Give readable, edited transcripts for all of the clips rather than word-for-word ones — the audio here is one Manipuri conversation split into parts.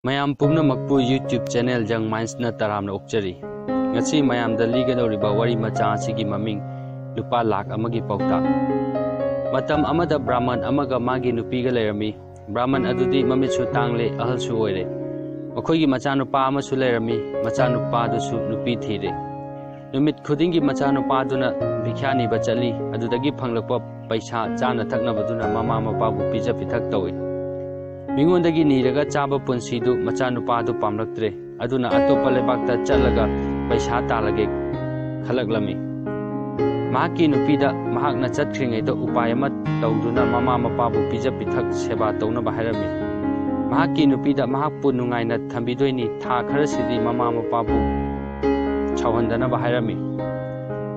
ꯃꯌꯥꯝ ꯄꯨꯝꯅꯃꯛꯄꯨ YouTube channel Young Minds na taramna okjari. Ngasi mayam da ligadoriba wari macha asigi maming lupa lakh amagi pauta. Matam amada Brahman amaga magi nupiga lerami. Brahman adudi mamitsu tangle ahalsu oire. Makoigi machanupa amasu lerami, machanupa dusu nupi thire. Numit khudingi machanupa duna bikhyani bachali adudagi phanglakpa paisa chana thaknabaduna mama mapabu pija pithak tawi. Mingondagi niraga chaba punsidu machanupadu pamlaktre aduna atopa lebakta chalaga paisa talage khalaklami mahaki nupida mahakna chatkringai do upay ama tawduna mama mapabu pija pithak seba tawna baharami mahaki nupida mahakpu nungaina thambidoini tha kharasidi mama mapabu chawhandana baharami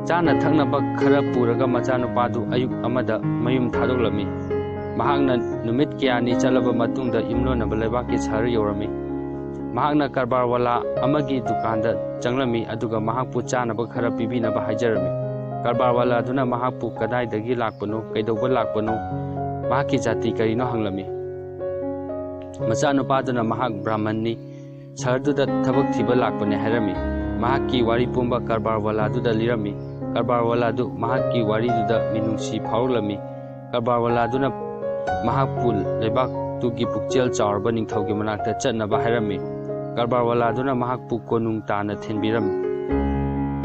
chana thaknaba khara puraga machanupadu ayuk amada mayum thadoklami mahakna numit kyani chalaba matungda imlonaba lebaki sahar yorami mahakna karbarwala amagi dukanda changlami aduga mahakpu chanaba khara pibinaba haijarami karbarwala aduna mahakpu kadaidagi lakpano kaidoba lakpano mahaki jati karino hanglami machanupaduna mahak brahmanni saharduda thabak thiba lakpane hairami mahaki wari pumba karbarwala duda lirami karbarwala du mahaki wari duda minungsi phawlami karbarwala duna mahapul lebak tugi pukchel chaurba ningthaugi manakta chatnaba hairami karbarwala duna mahakpu konung tana thinbirami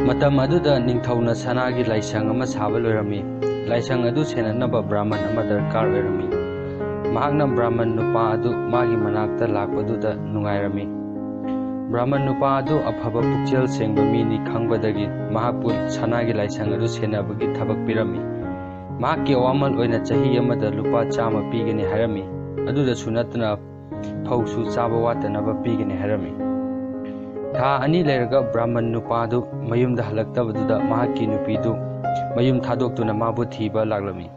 matam aduda ningthauna sanagi laisang ama saba loirami laisang adu senanaba brahman ama darkar oirami mahakna brahman nupa adu magi manakta lakpaduda nungairami brahman nupa adu afaba pukchel sengba mini khangbadagi mahapul sanagi laisang adu senabagi thabak pirami mahaki awamal oina chahi amada lupa chama pigani harami aduda sunatna phausu chaba watanaba pigani harami tha ani leraga brahman nupadu mayumda halaktabaduda mahaki nupidu mayum thadoktuna mabu thiba laglami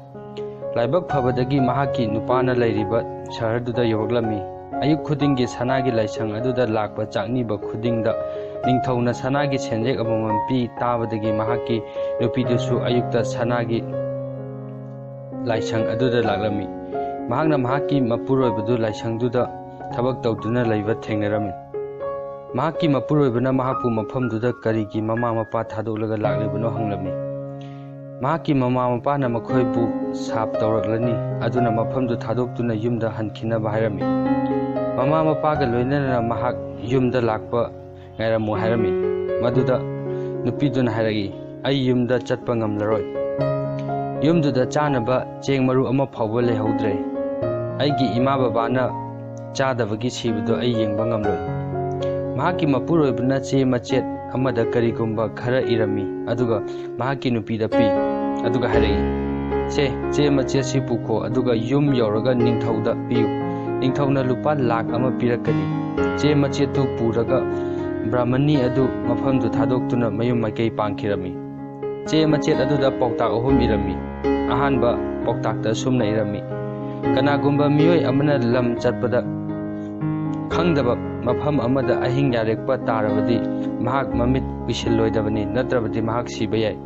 laibak phabadagi mahaki nupana lairiba shaharduda yoglami ayuk khudingi sanagi laisang aduda lakpa chakniba khudingda ningthauna sanagi senjek amamam pi tabadagi mahaki nupidusu ayukta sanagi laisang aduda laglami mahakna mahaki mapuroibadu laisangduda thabak tawduna laiba thengnarami mahaki mapuroibana mahakpu mafamduda karigi mama mapa thadolaga laglibano hanglami mahaki mama mapana makhoibu sap tawraklani aduna mafamdu thadoktuna yumda hankinaba hairami mama mapaga loinana mahak yumda lakpa ngairamu hairami maduda nupiduna hairagi ai yumda chatpa ngamlaroi yumduda chanaba cheng maru ama phawba lehaudre aigi ima babana chadabagi sibudo ai yengba ngamloi mahaki mapuroibna che machet amada karigumba khara irami aduga mahaki nupida pi aduga harai che machet si pukho aduga yum yoraga ningthauda piu ningthauna lupa lakh ama pirakani che machet tu puraga brahmani adu mafamdu thadoktuna mayum maikei pangkhirami che machet aduda pautak ahum irami ahanba pautakta sumna irami kanagumba miyoi amana lam chatpada khangdaba mafam amada ahing yarekpa tarabadi mahak mamit wisilloidabani natrabadi mahak siba yai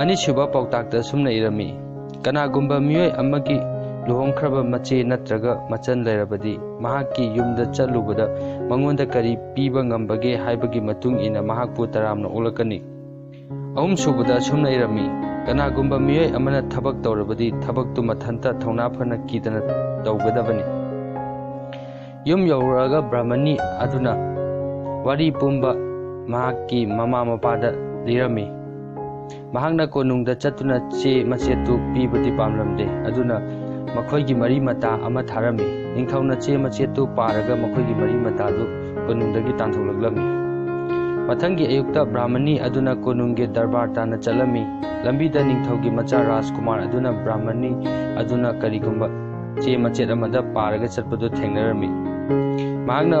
ani suba pautakta sumna irami kanagumba miyoi amagi luhongkhraba mache natraga machan lairabadi mahakki yumda chalubada mangonda kari piba ngambage haibagi matung ina mahakpu taramna ulakani ahum subada sumna irami kanagumba miyoi amana thabak tawrabadi thabaktu mathanta thauna phana kidana tawgadabani yum yauraga brahmani aduna wari pumba mahakki mama mapada lirami mahakna konungda chatuna che machetu pibadi pamlamde aduna makhoigi mari mata ama tharami ningthauna che machetu paraga makhoigi mari mata du konungdagi tanthoklaglami mathangi ayukta brahmani aduna konungge darbar tana chalami lambida ningthaugi macha rajkumar aduna brahmani aduna karigumba che machet amada paraga chatpadu thengnarami mahakna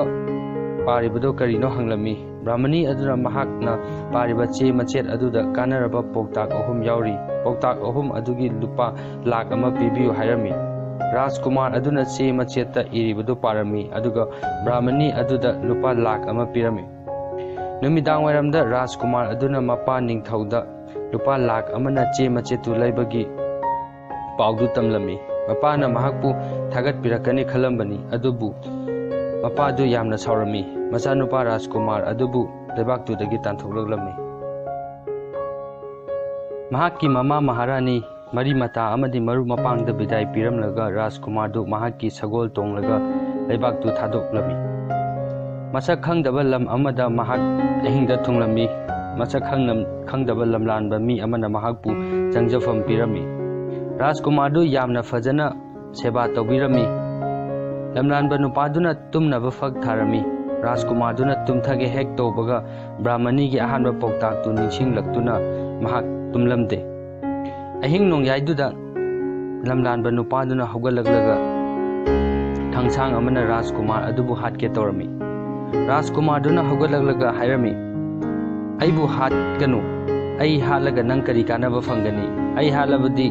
paribado karino hanglami brahmani aduna mahakna pariba che machet aduda kanaraba pautak ahum yauri pautak ahum adugi lupa lakh ama pibiyu hairami rajkumar aduna che machetta iribado parami aduga brahmani aduda lupa lakh ama pirami numidang wairamda rajkumar aduna mapa ningthauda lupa lakh amana che machetu laibagi paudu tamlami mapana mahakpu thagat pirakani khalambani adubu ꯃꯄꯥꯗꯨ ꯌꯥꯝꯅ ꯁꯥꯎꯔꯝꯃꯤ꯫ ꯃꯆꯥꯅꯨꯄꯥ ꯔꯥꯖꯀꯨꯃꯥꯔ ꯑꯗꯨꯕꯨ ꯂꯩꯕꯥꯛꯇꯨꯗꯒꯤ ꯇꯥꯟꯊꯣꯛꯂꯛꯂꯝꯃꯤ꯫ ꯃꯍꯥꯛꯀꯤ ꯃꯃꯥ ꯃꯍꯥꯔꯥꯅꯤ ꯃꯔꯤ ꯃꯇꯥ ꯑꯃꯗꯤ ꯃꯔꯨꯞ ꯃꯄꯥꯡꯗ ꯕꯤꯗꯥꯏ ꯄꯤꯔꯝꯂꯒ ꯔꯥꯖꯀꯨꯃꯥꯔꯗꯨ ꯃꯍꯥꯛꯀꯤ ꯁꯒꯣꯜ ꯇꯣꯡꯂꯒ ꯂꯩꯕꯥꯛꯇꯨ ꯊꯥꯗꯣꯛꯂꯝꯃꯤ꯫ ꯃꯁꯛ ꯈꯪꯗꯕ ꯂꯝ ꯑꯃꯗ ꯃꯍꯥꯛ ꯑꯍꯤꯡꯗ ꯊꯨꯡꯂꯝꯃꯤ꯫ ꯃꯁꯛ ꯈꯪꯗꯕ ꯂꯝꯂꯥꯟꯕ ꯃꯤ ꯑꯃꯅ ꯃꯍꯥꯛꯄꯨ ꯆꯪꯖꯐꯝ ꯄꯤꯔꯝꯃꯤ꯫ ꯔꯥꯖꯀꯨꯃꯥꯔꯗꯨ ꯌꯥꯝꯅ ꯐꯖꯅ ꯁꯦꯕꯥ ꯇꯧꯕꯤꯔꯝꯃꯤ꯫ ꯂꯝꯂꯥꯟꯕ ꯅꯨꯄꯥꯗꯨꯅ ꯇꯨꯝꯅꯕ ꯐꯛ ꯊꯥꯔꯝꯃꯤ꯫ ꯔꯥꯖꯀꯨꯃꯥꯔꯗꯨꯅ ꯇꯨꯝꯊꯒꯦ ꯍꯦꯛ ꯇꯧꯕꯒ ꯕ꯭ꯔꯥꯍꯃꯅꯤꯒꯤ ꯑꯍꯥꯟꯕ ꯄꯥꯎꯇꯥꯛꯇꯨ ꯅꯤꯡꯁꯤꯡꯂꯛꯇꯨꯅ ꯃꯍꯥꯛ ꯇꯨꯝꯂꯝꯗꯦ꯫ ꯑꯍꯤꯡ ꯅꯣꯡꯌꯥꯏꯗꯨꯗ ꯂꯝꯂꯥꯟꯕ ꯅꯨꯄꯥꯗꯨꯅ ꯍꯧꯒꯠꯂꯛꯂꯒ ꯊꯥꯡꯁꯥꯡ ꯑꯃꯅ ꯔꯥꯖꯀꯨꯃꯥꯔ ꯑꯗꯨꯕꯨ ꯍꯥꯠꯀꯦ ꯇꯧꯔꯝꯃꯤ꯫ ꯔꯥꯖꯀꯨꯃꯥꯔꯗꯨꯅ ꯍꯧꯒꯠꯂꯛꯂꯒ ꯍꯥꯏꯔꯝꯃꯤ, "ꯑꯩꯕꯨ ꯍꯥꯠꯀꯅꯨ꯫ ꯑꯩ ꯍꯥꯠꯂꯒ ꯅꯪ ꯀꯔꯤ ꯀꯥꯟꯅꯕ ꯐꯪꯒꯅꯤ? ꯑꯩ ꯍꯥꯠꯂꯕꯗꯤ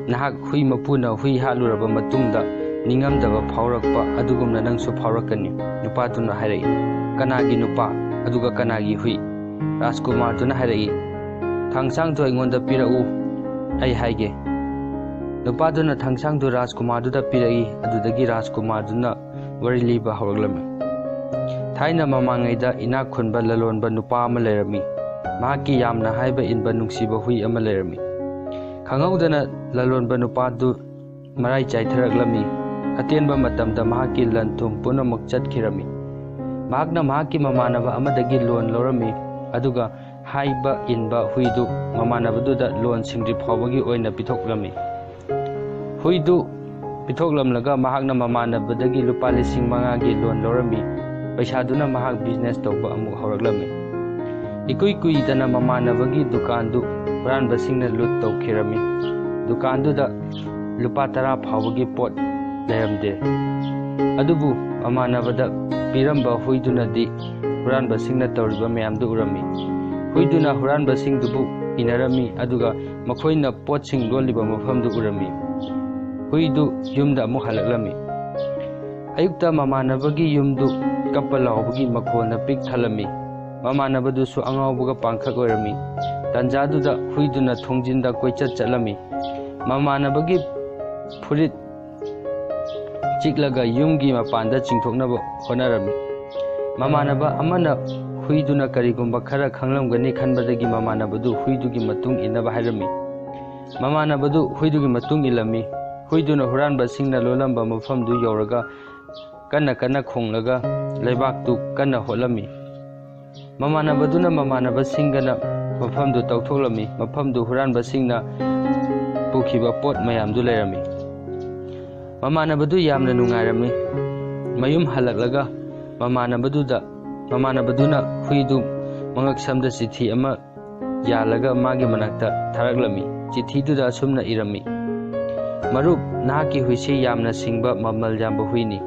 ꯅꯍꯥꯛ ꯍꯨꯏ ꯃꯄꯨꯅ ꯍꯨꯏ ꯍꯥꯠꯂꯨꯔꯕ ꯃꯇꯨꯡꯗ ꯅꯤꯡꯉꯝꯗꯕ ꯐꯥꯎꯔꯛꯄ ꯑꯗꯨꯒꯨꯝꯅ ꯅꯪꯁꯨ ꯐꯥꯎꯔꯛꯀꯅꯤ"꯫ ꯅꯨꯄꯥꯗꯨꯅ ꯍꯥꯏꯔꯛꯏ, "ꯀꯅꯥꯒꯤ ꯅꯨꯄꯥ? ꯑꯗꯨꯒ ꯀꯅꯥꯒꯤ ꯍꯨꯏ?" ꯔꯥꯖꯀꯨꯃꯥꯔꯗꯨꯅ ꯍꯥꯏꯔꯛꯏ, "ꯊꯥꯡꯁꯥꯡꯗꯨ ꯑꯩꯉꯣꯟꯗ ꯄꯤꯔꯛꯎ, ꯑꯩ ꯍꯥꯏꯒꯦ"꯫ ꯅꯨꯄꯥꯗꯨꯅ ꯊꯥꯡꯁꯥꯡꯗꯨ ꯔꯥꯖꯀꯨꯃꯥꯔꯗꯨꯗ ꯄꯤꯔꯛꯏ꯫ ꯑꯗꯨꯗꯒꯤ ꯔꯥꯖꯀꯨꯃꯥꯔꯗꯨꯅ ꯋꯥꯔꯤ ꯂꯤꯕ ꯍꯧꯔꯛꯂꯝꯃꯤ꯫ ꯊꯥꯏꯅ ꯃꯃꯥꯡꯉꯩꯗ ꯏꯅꯥꯛ ꯈꯨꯟꯕ ꯂꯂꯣꯟꯕ ꯅꯨꯄꯥ ꯑꯃ ꯂꯩꯔꯝꯃꯤ꯫ ꯃꯍꯥꯛꯀꯤ ꯌꯥꯝꯅ ꯍꯥꯏꯕ ꯏꯟꯕ ꯅꯨꯡꯁꯤꯕ ꯍꯨꯏ ꯑꯃ ꯂꯩꯔꯝꯃꯤ꯫ ꯈꯪꯍꯧꯗꯅ ꯂꯂꯣꯟꯕ ꯅꯨꯄꯥꯗꯨ ꯃꯔꯥꯏ ꯆꯥꯏꯊꯔꯛꯂꯝꯃꯤ꯫ ꯑꯇꯦꯟꯕ ꯃꯇꯝꯗ ꯃꯍꯥꯛꯀꯤ ꯂꯟ ꯊꯨꯝ ꯄꯨꯝꯅꯃꯛ ꯆꯠꯈꯤꯔꯝꯃꯤ꯫ ꯃꯍꯥꯛꯅ ꯃꯍꯥꯛꯀꯤ ꯃꯃꯥꯟꯅꯕ ꯑꯃꯗꯒꯤ ꯂꯣꯟ ꯂꯧꯔꯝꯃꯤ, ꯑꯗꯨꯒ ꯍꯥꯏꯕ ꯏꯟꯕ ꯍꯨꯏꯗꯨ ꯃꯃꯥꯟꯅꯕꯗꯨꯗ ꯂꯣꯟ ꯁꯤꯡꯗ꯭ꯔꯤ ꯐꯥꯎꯕꯒꯤ ꯑꯣꯏꯅ ꯄꯤꯊꯣꯛꯂꯝꯃꯤ꯫ ꯍꯨꯏꯗꯨ ꯄꯤꯊꯣꯛꯂꯝꯂꯒ ꯃꯍꯥꯛꯅ ꯃꯃꯥꯟꯅꯕꯗꯒꯤ ꯂꯨꯄꯥ 5,000ꯒꯤ ꯂꯣꯟ ꯂꯧꯔꯝꯃꯤ꯫ ꯄꯩꯁꯥꯗꯨꯅ ꯃꯍꯥꯛ ꯕꯤꯖꯤꯅꯦꯁ ꯇꯧꯕ ꯑꯃꯨꯛ ꯍꯧꯔꯛꯂꯝꯃꯤ꯫ ꯏꯀꯨꯏ ꯀꯨꯏꯗꯅ ꯃꯃꯥꯟꯅꯕꯒꯤ ꯗꯨꯀꯥꯟꯗꯨ ꯍꯨꯔꯥꯟꯕꯁꯤꯡꯅ ꯂꯨꯠ ꯇꯧꯈꯤꯔꯝꯃꯤ꯫ ꯗꯨꯀꯥꯟꯗꯨꯗ ꯂꯨꯄꯥ 10 ꯐꯥꯎꯕꯒꯤ ꯄꯣꯠ ꯂꯩꯔꯝꯗꯦ꯫ ꯑꯗꯨꯕꯨ ꯃꯃꯥꯟꯅꯕꯗ ꯄꯤꯔꯝꯕ ꯍꯨꯏꯗꯨꯅꯗꯤ ꯍꯨꯔꯥꯟꯕꯁꯤꯡꯅ ꯇꯧꯔꯤꯕ ꯃꯌꯥꯝꯗꯨ ꯎꯔꯝꯃꯤ꯫ ꯍꯨꯏꯗꯨꯅ ꯍꯨꯔꯥꯟꯕꯁꯤꯡꯗꯨꯕꯨ ꯏꯟꯅꯔꯝꯃꯤ, ꯑꯗꯨꯒ ꯃꯈꯣꯏꯅ ꯄꯣꯠꯁꯤꯡ ꯂꯣꯠꯂꯤꯕ ꯃꯐꯝꯗꯨ ꯎꯔꯝꯃꯤ꯫ ꯍꯨꯏꯗꯨ ꯌꯨꯝꯗ ꯑꯃꯨꯛ ꯍꯜꯂꯛꯂꯝꯃꯤ꯫ ꯑꯌꯨꯛꯇ ꯃꯃꯥꯟꯅꯕꯒꯤ ꯌꯨꯝꯗꯨ ꯀꯞꯄ ꯂꯥꯎꯕꯒꯤ ꯃꯈꯣꯜꯅ ꯄꯤꯛ ꯊꯜꯂꯝꯃꯤ꯫ ꯃꯃꯥꯟꯅꯕꯗꯨꯁꯨ ꯑꯉꯥꯎꯕꯒ ꯄꯥꯡꯈꯛ ꯑꯣꯏꯔꯝꯃꯤ꯫ ꯇꯥꯟꯖꯥꯗꯨꯗ ꯍꯨꯏꯗꯨꯅ ꯊꯣꯡꯖꯤꯟꯗ ꯀꯣꯏꯆꯠ ꯆꯠꯂꯝꯃꯤ꯫ ꯃꯃꯥꯟꯅꯕꯒꯤ ꯐꯨꯔꯤꯠ ꯆꯤꯛꯂꯒ ꯌꯨꯝꯒꯤ ꯃꯄꯥꯟꯗ ꯆꯤꯡꯊꯣꯛꯅꯕ ꯍꯣꯠꯅꯔꯝꯃꯤ꯫ ꯃꯃꯥꯟꯅꯕ ꯑꯃꯅ ꯍꯨꯏꯗꯨꯅ ꯀꯔꯤꯒꯨꯝꯕ ꯈꯔ ꯈꯪꯂꯝꯒꯅꯤ ꯈꯟꯕꯗꯒꯤ ꯃꯃꯥꯟꯅꯕꯗꯨ ꯍꯨꯏꯗꯨꯒꯤ ꯃꯇꯨꯡ ꯏꯟꯅꯕ ꯍꯥꯏꯔꯝꯃꯤ꯫ ꯃꯃꯥꯟꯅꯕꯗꯨ ꯍꯨꯏꯗꯨꯒꯤ ꯃꯇꯨꯡ ꯏꯜꯂꯝꯃꯤ꯫ ꯍꯨꯏꯗꯨꯅ ꯍꯨꯔꯥꯟꯕꯁꯤꯡꯅ ꯂꯣꯠꯂꯝꯕ ꯃꯐꯝꯗꯨ ꯌꯧꯔꯒ ꯀꯟꯅ ꯀꯟꯅ ꯈꯣꯡꯂꯒ ꯂꯩꯕꯥꯛꯇꯨ ꯀꯟꯅ ꯍꯣꯠꯂꯝꯃꯤ꯫ ꯃꯃꯥꯟꯅꯕꯗꯨꯅ ꯃꯃꯥꯟꯅꯕꯁꯤꯡꯒꯅ ꯃꯐꯝꯗꯨ ꯇꯧꯊꯣꯛꯂꯝꯃꯤ꯫ ꯃꯐꯝꯗꯨ ꯍꯨꯔꯥꯟꯕꯁꯤꯡꯅ ꯄꯨꯈꯤꯕ ꯄꯣꯠ ꯃꯌꯥꯝꯗꯨ ꯂꯩꯔꯝꯃꯤ꯫ ꯃꯃꯥꯟꯅꯕꯗꯨ ꯌꯥꯝꯅ ꯅꯨꯡꯉꯥꯏꯔꯝꯃꯤ꯫ ꯃꯌꯨꯝ ꯍꯜꯂꯛꯂꯒ ꯃꯃꯥꯟꯅꯕꯗꯨꯅ ꯍꯨꯏꯗꯨ ꯃꯉꯛꯁꯝꯗ ꯆꯤꯊꯤ ꯑꯃ ꯌꯥꯜꯂꯒ ꯃꯥꯒꯤ ꯃꯅꯥꯛꯇ ꯊꯥꯔꯛꯂꯝꯃꯤ꯫ ꯆꯤꯊꯤꯗꯨꯗ ꯑꯁꯨꯝꯅ ꯏꯔꯝꯃꯤ, "ꯃꯔꯨꯞ, ꯅꯍꯥꯛꯀꯤ ꯍꯨꯏꯁꯤ ꯌꯥꯝꯅ ꯁꯤꯡꯕ ꯃꯃꯜ ꯌꯥꯝꯕ ꯍꯨꯏꯅꯤ꯫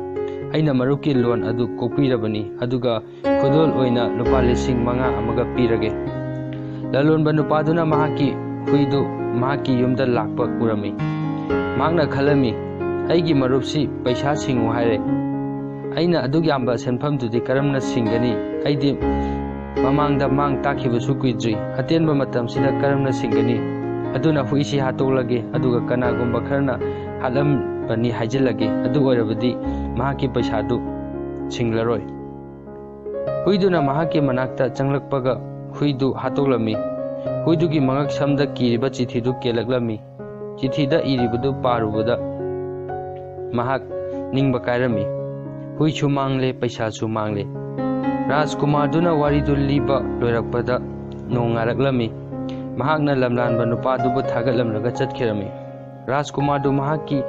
ꯑꯩꯅ ꯃꯔꯨꯞꯀꯤ ꯂꯣꯟ ꯑꯗꯨ ꯀꯣꯛꯄꯤꯔꯕꯅꯤ, ꯑꯗꯨꯒ ꯈꯨꯗꯣꯜ ꯑꯣꯏꯅ ꯂꯨꯄꯥ 5,000 ꯑꯃꯒ ꯄꯤꯔꯒꯦ"꯫ ꯂꯂꯣꯟꯕ ꯅꯨꯄꯥꯗꯨꯅ ꯃꯍꯥꯛꯀꯤ ꯍꯨꯏꯗꯨ ꯃꯍꯥꯛꯀꯤ ꯌꯨꯝꯗ ꯂꯥꯛꯄ ꯎꯔꯝꯃꯤ꯫ ꯃꯍꯥꯛꯅ ꯈꯜꯂꯝꯃꯤ, "ꯑꯩꯒꯤ ꯃꯔꯨꯞꯁꯤ ꯄꯩꯁꯥ ꯁꯤꯡꯉꯨ ꯍꯥꯏꯔꯦ꯫ ꯑꯩꯅ ꯑꯗꯨꯛ ꯌꯥꯝꯕ ꯁꯦꯟꯐꯝꯗꯨꯗꯤ ꯀꯔꯝꯅ ꯁꯤꯡꯒꯅꯤ? ꯑꯩꯗꯤ ꯃꯃꯥꯡꯗ ꯃꯥꯡ ꯇꯥꯛꯈꯤꯕꯁꯨ ꯀꯨꯏꯗ꯭ꯔꯤ꯫ ꯑꯇꯦꯟꯕ ꯃꯇꯝꯁꯤꯗ ꯀꯔꯝꯅ ꯁꯤꯡꯒꯅꯤ? ꯑꯗꯨꯅ ꯍꯨꯏꯁꯤ ꯍꯥꯠꯇꯣꯛꯂꯒꯦ, ꯑꯗꯨꯒ ꯀꯅꯥꯒꯨꯝꯕ ꯈꯔꯅ ꯍꯥꯠꯂꯝꯕꯅꯤ ꯍꯥꯏꯖꯤꯜꯂꯒꯦ꯫ ꯑꯗꯨ ꯑꯣꯏꯔꯕꯗꯤ ꯃꯍꯥꯛꯀꯤ ꯄꯩꯁꯥꯗꯨ ꯁꯤꯡꯂꯔꯣꯏ"꯫ ꯍꯨꯏꯗꯨꯅ ꯃꯍꯥꯛꯀꯤ ꯃꯅꯥꯛꯇ ꯆꯪꯂꯛꯄꯒ ꯍꯨꯏꯗꯨ ꯍꯥꯠꯇꯣꯛꯂꯝꯃꯤ꯫ ꯍꯨꯏꯗꯨꯒꯤ ꯃꯉꯛꯁꯝꯗ ꯀꯤꯔꯤꯕ ꯆꯤꯊꯤꯗꯨ ꯀꯦꯜꯂꯛꯂꯝꯃꯤ꯫ ꯆꯤꯊꯤꯗ ꯏꯔꯤꯕꯗꯨ ꯄꯥꯔꯨꯕꯗ ꯃꯍꯥꯛ ꯅꯤꯡꯕ ꯀꯥꯏꯔꯝꯃꯤ꯫ ꯍꯨꯏꯁꯨ ꯃꯥꯡꯂꯦ, ꯄꯩꯁꯥꯁꯨ ꯃꯥꯡꯂꯦ꯫ ꯔꯥꯖꯀꯨꯃꯥꯔꯗꯨꯅ ꯋꯥꯔꯤꯗꯨ ꯂꯤꯕ ꯂꯣꯏꯔꯛꯄꯗ ꯅꯣꯡ ꯉꯥꯜꯂꯛꯂꯝꯃꯤ꯫ ꯃꯍꯥꯛꯅ ꯂꯝꯂꯥꯟꯕ ꯅꯨꯄꯥꯗꯨꯕꯨ ꯊꯥꯒꯠꯂꯝꯂꯒ ꯆꯠꯈꯤꯔꯝꯃꯤ꯫ ꯔꯥꯖꯀꯨꯃꯥꯔꯗꯨ ꯃꯍꯥꯛꯀꯤ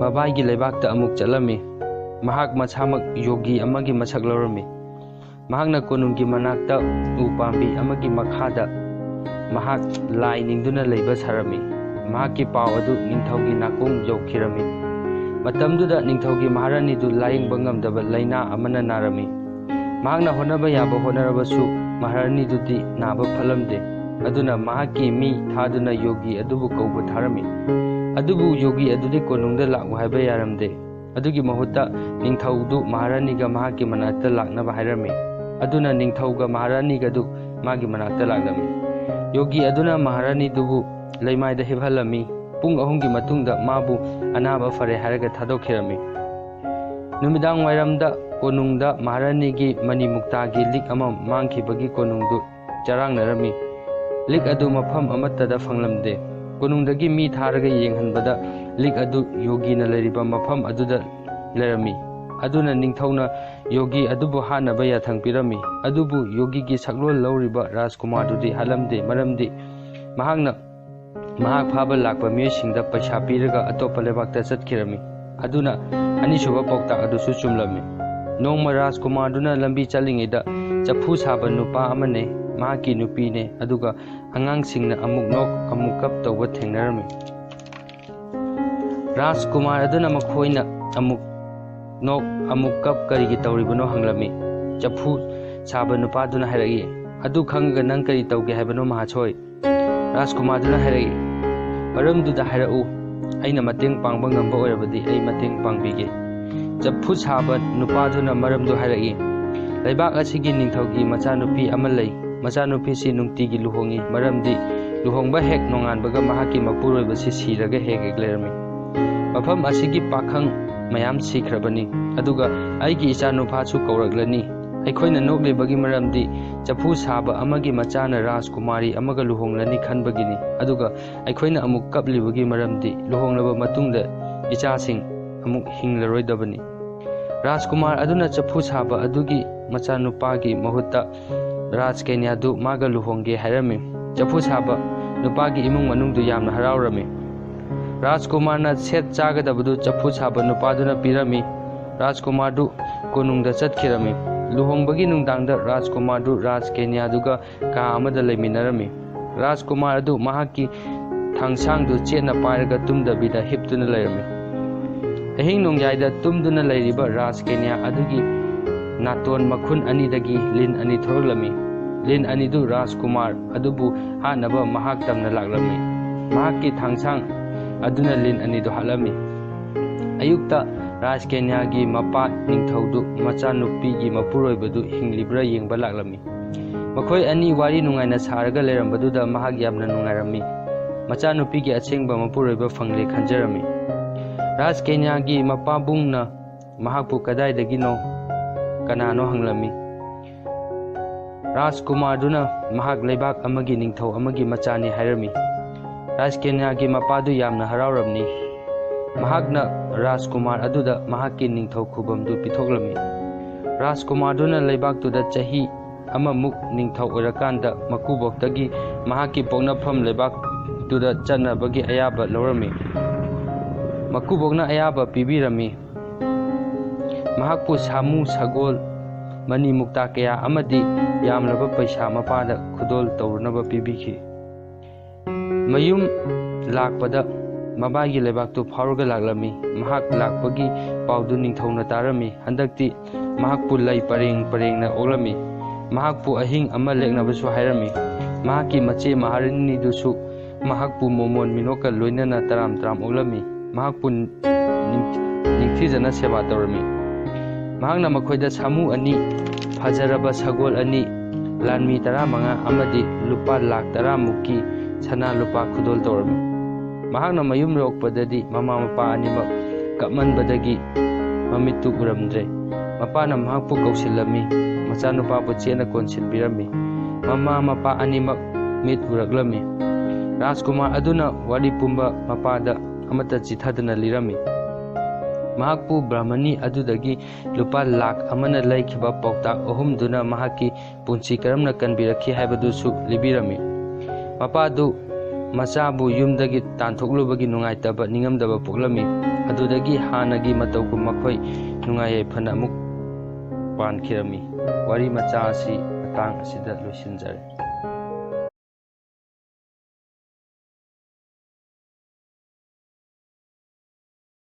ꯃꯕꯥꯏꯒꯤ ꯂꯩꯕꯥꯛꯇ ꯑꯃꯨꯛ ꯆꯠꯂꯝꯃꯤ꯫ ꯃꯍꯥꯛ ꯃꯁꯥꯃꯛ ꯌꯣꯒꯤ ꯑꯃꯒꯤ ꯃꯁꯛ ꯂꯧꯔꯝꯃꯤ꯫ ꯃꯍꯥꯛꯅ ꯀꯣꯅꯨꯡꯒꯤ ꯃꯅꯥꯛꯇ ꯎ ꯄꯥꯝꯕꯤ ꯑꯃꯒꯤ ꯃꯈꯥꯗ ꯃꯍꯥꯛ ꯂꯥꯏ ꯅꯤꯡꯗꯨꯅ ꯂꯩꯕ ꯁꯥꯔꯝꯃꯤ꯫ ꯃꯍꯥꯛꯀꯤ ꯄꯥꯎ ꯑꯗꯨ ꯅꯤꯡꯊꯧꯒꯤ ꯅꯥꯀꯣꯡ ꯌꯧꯈꯤꯔꯝꯃꯤ꯫ ꯃꯇꯝꯗꯨꯗ ꯅꯤꯡꯊꯧꯒꯤ ꯃꯍꯥꯔꯥꯅꯤꯗꯨ ꯂꯥꯌꯦꯡꯕ ꯉꯝꯗꯕ ꯂꯩꯅꯥ ꯑꯃꯅ ꯅꯥꯔꯝꯃꯤ꯫ ꯃꯍꯥꯛꯅ ꯍꯣꯠꯅꯕ ꯌꯥꯕ ꯍꯣꯠꯅꯔꯕꯁꯨ ꯃꯍꯥꯔꯥꯅꯤꯗꯨꯗꯤ ꯅꯥꯕ ꯐꯠꯂꯝꯗꯦ꯫ ꯑꯗꯨꯅ ꯃꯍꯥꯛꯀꯤ ꯃꯤ ꯊꯥꯗꯨꯅ ꯌꯣꯒꯤ ꯑꯗꯨꯕꯨ ꯀꯧꯕ ꯊꯥꯔꯝꯃꯤ꯫ ꯑꯗꯨꯕꯨ ꯌꯣꯒꯤ ꯑꯗꯨꯗꯤ ꯀꯣꯅꯨꯡꯗ ꯂꯥꯛꯎ ꯍꯥꯏꯕ ꯌꯥꯔꯝꯗꯦ꯫ ꯑꯗꯨꯒꯤ ꯃꯍꯨꯠꯇ ꯅꯤꯡꯊꯧꯗꯨ ꯃꯍꯥꯔꯥꯅꯤꯒ ꯃꯍꯥꯛꯀꯤ ꯃꯅꯥꯛꯇ ꯂꯥꯛꯅꯕ ꯍꯥꯏꯔꯝꯃꯤ꯫ ꯑꯗꯨꯅ ꯅꯤꯡꯊꯧꯒ ꯃꯍꯥꯔꯥꯅꯤꯒꯗꯨ ꯃꯥꯒꯤ ꯃꯅꯥꯛꯇ ꯂꯥꯛꯂꯝꯃꯤ꯫ ꯌꯣꯒꯤ ꯑꯗꯨꯅ ꯃꯍꯥꯔꯥꯅꯤꯗꯨꯕꯨ ꯂꯩꯃꯥꯏꯗ ꯍꯤꯞꯍꯜꯂꯝꯃꯤ꯫ ꯄꯨꯡ 3ꯒꯤ ꯃꯇꯨꯡꯗ ꯃꯥꯕꯨ ꯑꯅꯥꯕ ꯐꯔꯦ ꯍꯥꯏꯔꯒ ꯊꯥꯗꯣꯛꯈꯤꯔꯝꯃꯤ꯫ ꯅꯨꯃꯤꯗꯥꯡ ꯋꯥꯏꯔꯝꯗ ꯀꯣꯅꯨꯡꯗ ꯃꯍꯥꯔꯥꯅꯤꯒꯤ ꯃꯅꯤꯃꯨꯛꯇꯥꯒꯤ ꯂꯤꯛ ꯑꯃ ꯃꯥꯡꯈꯤꯕꯒꯤ ꯀꯣꯅꯨꯡꯗꯨ ꯆꯔꯥꯡꯅꯔꯝꯃꯤ꯫ ꯂꯤꯛ ꯑꯗꯨ ꯃꯐꯝ ꯑꯃꯠꯇꯗ ꯐꯪꯂꯝꯗꯦ꯫ ꯀꯣꯅꯨꯡꯗꯒꯤ ꯃꯤ ꯊꯥꯔꯒ ꯌꯦꯡꯍꯟꯕꯗ ꯂꯤꯛ ꯑꯗꯨ ꯌꯣꯒꯤꯅ ꯂꯩꯔꯤꯕ ꯃꯐꯝ ꯑꯗꯨꯗ ꯂꯩꯔꯝꯃꯤ꯫ ꯑꯗꯨꯅ ꯅꯤꯡꯊꯧꯅ ꯌꯣꯒꯤ ꯑꯗꯨꯕꯨ ꯍꯥꯠꯅꯕ ꯌꯥꯊꯪ ꯄꯤꯔꯝꯃꯤ꯫ ꯑꯗꯨꯕꯨ ꯌꯣꯒꯤꯒꯤ ꯁꯛꯂꯣꯟ ꯂꯧꯔꯤꯕ ꯔꯥꯖꯀꯨꯃꯥꯔꯗꯨꯗꯤ ꯍꯥꯠꯂꯝꯗꯦ, ꯃꯔꯝꯗꯤ ꯃꯍꯥꯛꯅ ꯃꯍꯥꯛ ꯐꯥꯕ ꯂꯥꯛꯄ ꯃꯤꯑꯣꯏꯁꯤꯡꯗ ꯄꯩꯁꯥ ꯄꯤꯔꯒ ꯑꯇꯣꯞꯄ ꯂꯩꯕꯥꯛꯇ ꯆꯠꯈꯤꯔꯝꯃꯤ꯫ ꯑꯗꯨꯅ ꯑꯅꯤꯁꯨꯕ ꯄꯥꯎꯇꯥꯛ ꯑꯗꯨꯁꯨ ꯆꯨꯝꯂꯝꯃꯤ꯫ ꯅꯣꯡꯃ ꯔꯥꯖꯀꯨꯃꯥꯔꯗꯨꯅ ꯂꯝꯕꯤ ꯆꯠꯂꯤꯉꯩꯗ ꯆꯐꯨ ꯁꯥꯕ ꯅꯨꯄꯥ ꯑꯃꯅꯦ, ꯃꯍꯥꯛꯀꯤ ꯅꯨꯄꯤꯅꯦ, ꯑꯗꯨꯒ ꯑꯉꯥꯡꯁꯤꯡꯅ ꯑꯃꯨꯛ ꯅꯣꯛ ꯑꯃꯨꯛ ꯀꯞ ꯇꯧꯕ ꯊꯦꯡꯅꯔꯝꯃꯤ꯫ ꯔꯥꯖꯀꯨꯃꯥꯔ ꯑꯗꯨꯅ ꯃꯈꯣꯏꯅ ꯑꯃꯨꯛ ꯅꯣꯛ ꯑꯃꯨꯛ ꯀꯞ ꯀꯔꯤꯒꯤ ꯇꯧꯔꯤꯕꯅꯣ ꯍꯪꯂꯝꯃꯤ꯫ ꯆꯐꯨ ꯁꯥꯕ ꯅꯨꯄꯥꯗꯨꯅ ꯍꯥꯏꯔꯛꯏ, "ꯑꯗꯨ ꯈꯪꯉꯒ ꯅꯪ ꯀꯔꯤ ꯇꯧꯒꯦ ꯍꯥꯏꯕꯅꯣ ꯃꯍꯥꯁꯣꯏ?" ꯔꯥꯖꯀꯨꯃꯥꯔꯗꯨꯅ ꯍꯥꯏꯔꯛꯏ, "ꯃꯔꯝꯗꯨꯗ ꯍꯥꯏꯔꯛꯎ, ꯑꯩꯅ ꯃꯇꯦꯡ ꯄꯥꯡꯕ ꯉꯝꯕ ꯑꯣꯏꯔꯕꯗꯤ ꯑꯩ ꯃꯇꯦꯡ ꯄꯥꯡꯕꯤꯒꯦ." ꯆꯐꯨ ꯁꯥꯕ ꯅꯨꯄꯥꯗꯨꯅ ꯃꯔꯝꯗꯨ ꯍꯥꯏꯔꯛꯏ, "ꯂꯩꯕꯥꯛ ꯑꯁꯤꯒꯤ ꯅꯤꯡꯊꯧꯒꯤ ꯃꯆꯥꯅꯨꯄꯤ ꯑꯃ ꯂꯩ꯫ ꯃꯆꯥꯅꯨꯄꯤꯁꯤ ꯅꯨꯡꯇꯤꯒꯤ ꯂꯨꯍꯣꯡꯏ, ꯃꯔꯝꯗꯤ ꯂꯨꯍꯣꯡꯕ ꯍꯦꯛ ꯅꯣꯡꯉꯥꯟꯕꯒ ꯃꯍꯥꯛꯀꯤ ꯃꯄꯨꯔꯣꯏꯕꯁꯤ ꯁꯤꯔꯒ ꯍꯦꯛ ꯍꯦꯛ ꯂꯩꯔꯝꯃꯤ꯫ ꯃꯐꯝ ꯑꯁꯤꯒꯤ ꯄꯥꯈꯪ ꯃꯌꯥꯝ ꯁꯤꯈ꯭ꯔꯕꯅꯤ, ꯑꯗꯨꯒ ꯑꯩꯒꯤ ꯏꯆꯥꯅꯨꯄꯥꯁꯨ ꯀꯧꯔꯛꯂꯅꯤ꯫ ꯑꯩꯈꯣꯏꯅ ꯅꯣꯛꯂꯤꯕꯒꯤ ꯃꯔꯝꯗꯤ ꯆꯐꯨ ꯁꯥꯕ ꯑꯃꯒꯤ ꯃꯆꯥꯅ ꯔꯥꯖꯀꯨꯃꯥꯔꯤ ꯑꯃꯒ ꯂꯨꯍꯣꯡꯂꯅꯤ ꯈꯟꯕꯒꯤꯅꯤ, ꯑꯗꯨꯒ ꯑꯩꯈꯣꯏꯅ ꯑꯃꯨꯛ ꯀꯞꯂꯤꯕꯒꯤ ꯃꯔꯝꯗꯤ ꯂꯨꯍꯣꯡꯂꯕ ꯃꯇꯨꯡꯗ ꯏꯆꯥꯁꯤꯡ ꯑꯃꯨꯛ ꯍꯤꯡꯂꯔꯣꯏꯗꯕꯅꯤ." ꯔꯥꯖꯀꯨꯃꯥꯔ ꯑꯗꯨꯅ ꯆꯐꯨ ꯁꯥꯕ ꯑꯗꯨꯒꯤ ꯃꯆꯥꯅꯨꯄꯥꯒꯤ ꯃꯍꯨꯠꯇ ꯔꯥꯖꯀꯩꯅ꯭ꯌꯥꯗꯨ ꯃꯥꯒ ꯂꯨꯍꯣꯡꯒꯦ ꯍꯥꯏꯔꯝꯃꯤ꯫ ꯆꯐꯨ ꯁꯥꯕ ꯅꯨꯄꯥꯒꯤ ꯏꯃꯨꯡ ꯃꯅꯨꯡꯗꯨ ꯌꯥꯝꯅ ꯍꯔꯥꯎꯔꯝꯃꯤ꯫ ꯔꯥꯖꯀꯨꯃꯥꯔꯅ ꯁꯦꯠ ꯆꯥꯒꯗꯕꯗꯨ ꯆꯐꯨ ꯁꯥꯕ ꯅꯨꯄꯥꯗꯨꯅ ꯄꯤꯔꯝꯃꯤ꯫ ꯔꯥꯖꯀꯨꯃꯥꯔꯗꯨ ꯀꯣꯅꯨꯡꯗ ꯆꯠꯈꯤꯔꯝꯃꯤ꯫ ꯂꯨꯍꯣꯡꯕꯒꯤ ꯅꯨꯡꯗꯥꯡꯗ ꯔꯥꯖꯀꯨꯃꯥꯔꯗꯨ ꯔꯥꯖꯀꯩꯅ꯭ꯌꯥꯗꯨꯒ ꯀꯥ ꯑꯃꯗ ꯂꯩꯃꯤꯟꯅꯔꯝꯃꯤ꯫ ꯔꯥꯖꯀꯨꯃꯥꯔ ꯑꯗꯨ ꯃꯍꯥꯛꯀꯤ ꯊꯥꯡꯁꯥꯡꯗꯨ ꯆꯦꯠꯅ ꯄꯥꯏꯔꯒ ꯇꯨꯝꯗꯕꯤꯗ ꯍꯤꯞꯇꯨꯅ ꯂꯩꯔꯝꯃꯤ꯫ ꯑꯍꯤꯡ ꯅꯣꯡꯌꯥꯏꯗ ꯇꯨꯝꯗꯨꯅ ꯂꯩꯔꯤꯕ ꯔꯥꯖꯀꯩꯅ꯭ꯌꯥ ꯑꯗꯨꯒꯤ ꯅꯥꯇꯣꯟ ꯃꯈꯨꯟ ꯑꯅꯤꯗꯒꯤ ꯂꯤꯟ ꯑꯅꯤ ꯊꯣꯔꯛꯂꯝꯃꯤ꯫ ꯂꯤꯟ ꯑꯅꯤꯗꯨ ꯔꯥꯖꯀꯨꯃꯥꯔ ꯑꯗꯨꯕꯨ ꯍꯥꯠꯅꯕ ꯃꯍꯥꯛ ꯇꯝꯅ ꯂꯥꯛꯂꯝꯃꯤ꯫ ꯃꯍꯥꯛꯀꯤ ꯊꯥꯡꯁꯥꯡ ꯑꯗꯨꯅ ꯂꯤꯟ ꯑꯅꯤꯗꯨ ꯍꯥꯠꯂꯝꯃꯤ꯫ ꯑꯌꯨꯛꯇ ꯔꯥꯖꯀꯩꯅ꯭ꯌꯥꯒꯤ ꯃꯄꯥ ꯅꯤꯡꯊꯧꯗꯨ ꯃꯆꯥꯅꯨꯄꯤꯒꯤ ꯃꯄꯨꯔꯣꯏꯕꯗꯨ ꯍꯤꯡꯂꯤꯕ꯭ꯔꯥ ꯌꯦꯡꯕ ꯂꯥꯛꯂꯝꯃꯤ꯫ ꯃꯈꯣꯏ ꯑꯅꯤ ꯋꯥꯔꯤ ꯅꯨꯡꯉꯥꯏꯅ ꯁꯥꯔꯒ ꯂꯩꯔꯝꯕꯗꯨꯗ ꯃꯍꯥꯛ yamna ꯅꯨꯡꯉꯥꯏꯔꯝꯃꯤ꯫ ꯃꯆꯥꯅꯨꯄꯤꯒꯤ ꯑꯁꯦꯡꯕ ꯃꯄꯨꯔꯣꯏꯕ ꯐꯪꯂꯦ ꯈꯟꯖꯔꯝꯃꯤ꯫ ꯔꯥꯖꯀꯩꯅ꯭ꯌꯥꯒꯤ ꯃꯄꯥꯕꯨꯡꯅ ꯃꯍꯥꯛꯄꯨ ꯀꯗꯥꯏꯗꯒꯤꯅꯣ, ꯀꯅꯥꯅꯣ ꯍꯪꯂꯝꯃꯤ꯫ ꯔꯥꯖꯀꯨꯃꯥꯔꯗꯨꯅ ꯃꯍꯥꯛ ꯂꯩꯕꯥꯛ ꯑꯃꯒꯤ ꯅꯤꯡꯊꯧ ꯑꯃꯒꯤ ꯃꯆꯥꯅꯤ ꯍꯥꯏꯔꯝꯃꯤ꯫ ꯔꯥꯖꯀꯩꯅ꯭ꯌꯥꯒꯤ ꯃꯄꯥꯗꯨ ꯌꯥꯝꯅ ꯍꯔꯥꯎꯔꯝꯃꯤ꯫ ꯃꯍꯥꯛꯅ ꯔꯥꯖꯀꯨꯃꯥꯔ ꯑꯗꯨꯗ ꯃꯍꯥꯛꯀꯤ ꯅꯤꯡꯊꯧ ꯈꯨꯕꯝꯗꯨ ꯄꯤꯊꯣꯛꯂꯝꯃꯤ꯫ ꯔꯥꯖꯀꯨꯃꯥꯔꯗꯨꯅ ꯂꯩꯕꯥꯛꯇꯨꯗ ꯆꯍꯤ ꯑꯃꯃꯨꯛ ꯅꯤꯡꯊꯧ ꯑꯣꯏꯔꯀꯥꯟꯗ ꯃꯀꯨꯕꯣꯛꯇꯒꯤ ꯃꯍꯥꯛꯀꯤ ꯄꯣꯛꯅꯐꯝ ꯂꯩꯕꯥꯛꯇꯨꯗ ꯆꯠꯅꯕꯒꯤ ꯑꯌꯥꯕ ꯂꯧꯔꯝꯃꯤ꯫ ꯃꯀꯨꯕꯣꯛꯅ ꯑꯌꯥꯕ ꯄꯤꯕꯤꯔꯝꯃꯤ꯫ ꯃꯍꯥꯛꯄꯨ ꯁꯥꯃꯨ, ꯁꯒꯣꯜ, ꯃꯅꯤꯃꯨꯛꯇꯥ ꯀꯌꯥ ꯑꯃꯗꯤ ꯌꯥꯝꯂꯕ ꯄꯩꯁꯥ ꯃꯄꯥꯗ ꯈꯨꯗꯣꯜ ꯇꯧꯔꯨꯅꯕ ꯄꯤꯕꯤꯈꯤ꯫ ꯃꯌꯨꯝ ꯂꯥꯛꯄꯗ ꯃꯕꯥꯏꯒꯤ ꯂꯩꯕꯥꯛꯇꯨ ꯐꯥꯎꯔꯒ ꯂꯥꯛꯂꯝꯃꯤ꯫ ꯃꯍꯥꯛ ꯂꯥꯛꯄꯒꯤ ꯄꯥꯎꯗꯨ ꯅꯤꯡꯊꯧꯅ ꯇꯥꯔꯝꯃꯤ꯫ ꯍꯟꯗꯛꯇꯤ ꯃꯍꯥꯛꯄꯨ ꯂꯩ ꯄꯔꯦꯡ ꯄꯔꯦꯡꯅ ꯑꯣꯛꯂꯝꯃꯤ꯫ ꯃꯍꯥꯛꯄꯨ ꯑꯍꯤꯡ ꯑꯃ ꯂꯦꯛꯅꯕꯁꯨ ꯍꯥꯏꯔꯝꯃꯤ꯫ ꯃꯍꯥꯛꯀꯤ ꯃꯆꯦ ꯃꯍꯥꯔꯥꯅꯤꯗꯨꯁꯨ ꯃꯍꯥꯛꯄꯨ ꯃꯣꯃꯣꯟ ꯃꯤꯅꯣꯛꯀ ꯂꯣꯏꯅꯅ ꯇꯔꯥꯝ ꯇꯔꯥꯝ ꯑꯣꯛꯂꯝꯃꯤ꯫ ꯃꯍꯥꯛꯄꯨ ꯅꯤꯡꯊꯤꯖꯅ ꯁꯦꯕꯥ ꯇꯧꯔꯝꯃꯤ꯫ ꯃꯍꯥꯛꯅ ꯃꯈꯣꯏꯗ ꯁꯥꯃꯨ 2, ꯐꯖꯔꯕ ꯁꯒꯣꯜ 2, ꯂꯥꯟꯃꯤ 15 ꯑꯃꯗꯤ ꯂꯨꯄꯥ ꯂꯥꯈ 10 ꯃꯨꯛꯀꯤ ꯁꯅꯥ ꯂꯨꯄꯥ ꯈꯨꯗꯣꯜ ꯇꯧꯔꯝꯃꯤ꯫ ꯃꯍꯥꯛꯅ ꯃꯌꯨꯝ ꯌꯧꯔꯛꯄꯗꯗꯤ ꯃꯃꯥ ꯃꯄꯥ ꯑꯅꯤꯃꯛ ꯀꯞꯃꯟꯕꯗꯒꯤ ꯃꯃꯤꯠꯇꯨ ꯎꯔꯝꯗ꯭ꯔꯦ꯫ ꯃꯄꯥꯅ ꯃꯍꯥꯛꯄꯨ ꯀꯧꯁꯤꯜꯂꯝꯃꯤ꯫ ꯃꯆꯥꯅꯨꯄꯥꯕꯨ ꯆꯦꯠꯅ ꯀꯣꯟꯁꯤꯟꯕꯤꯔꯝꯃꯤ꯫ ꯃꯃꯥ ꯃꯄꯥ ꯑꯅꯤꯃꯛ ꯃꯤꯠ ꯎꯔꯛꯂꯝꯃꯤ꯫ ꯔꯥꯖꯀꯨꯃꯥꯔ ꯑꯗꯨꯅ ꯋꯥꯔꯤ ꯄꯨꯝꯕ ꯃꯄꯥꯗ ꯑꯃꯠꯇ ꯆꯤꯊꯗꯅ ꯂꯤꯔꯝꯃꯤ꯫ ꯃꯍꯥꯛꯄꯨ ꯕ꯭ꯔꯥꯍꯃꯅꯤ ꯑꯗꯨꯗꯒꯤ ꯂꯨꯄꯥ ꯂꯥꯈ 1ꯅ ꯂꯩꯈꯤꯕ ꯄꯥꯎꯇꯥꯛ 3ꯗꯨꯅ ꯃꯍꯥꯛꯀꯤ ꯄꯨꯟꯁꯤ ꯀꯔꯝꯅ ꯀꯟꯕꯤꯔꯛꯈꯤ ꯍꯥꯏꯕꯗꯨꯁꯨ ꯂꯤꯕꯤꯔꯝꯃꯤ꯫ ꯃꯄꯥꯗꯨ ꯃꯆꯥꯕꯨ ꯌꯨꯝꯗꯒꯤ ꯇꯥꯟꯊꯣꯛꯂꯨꯕꯒꯤ ꯅꯨꯡꯉꯥꯏꯇꯕ ꯅꯤꯡꯉꯝꯗꯕ ꯄꯣꯛꯂꯝꯃꯤ꯫ ꯑꯗꯨꯗꯒꯤ ꯍꯥꯟꯅꯒꯤ ꯃꯇꯧꯒꯨꯝ ꯃꯈꯣꯏ ꯅꯨꯡꯉꯥꯏ ꯌꯥꯏꯐꯅ ꯑꯃꯨꯛ ꯄꯥꯟꯈꯤꯔꯝꯃꯤ꯫ ꯋꯥꯔꯤ ꯃꯆꯥ ꯑꯁꯤ ꯃꯇꯥꯡ ꯑꯁꯤꯗ ꯂꯣꯏꯁꯤꯟꯖꯔꯦ꯫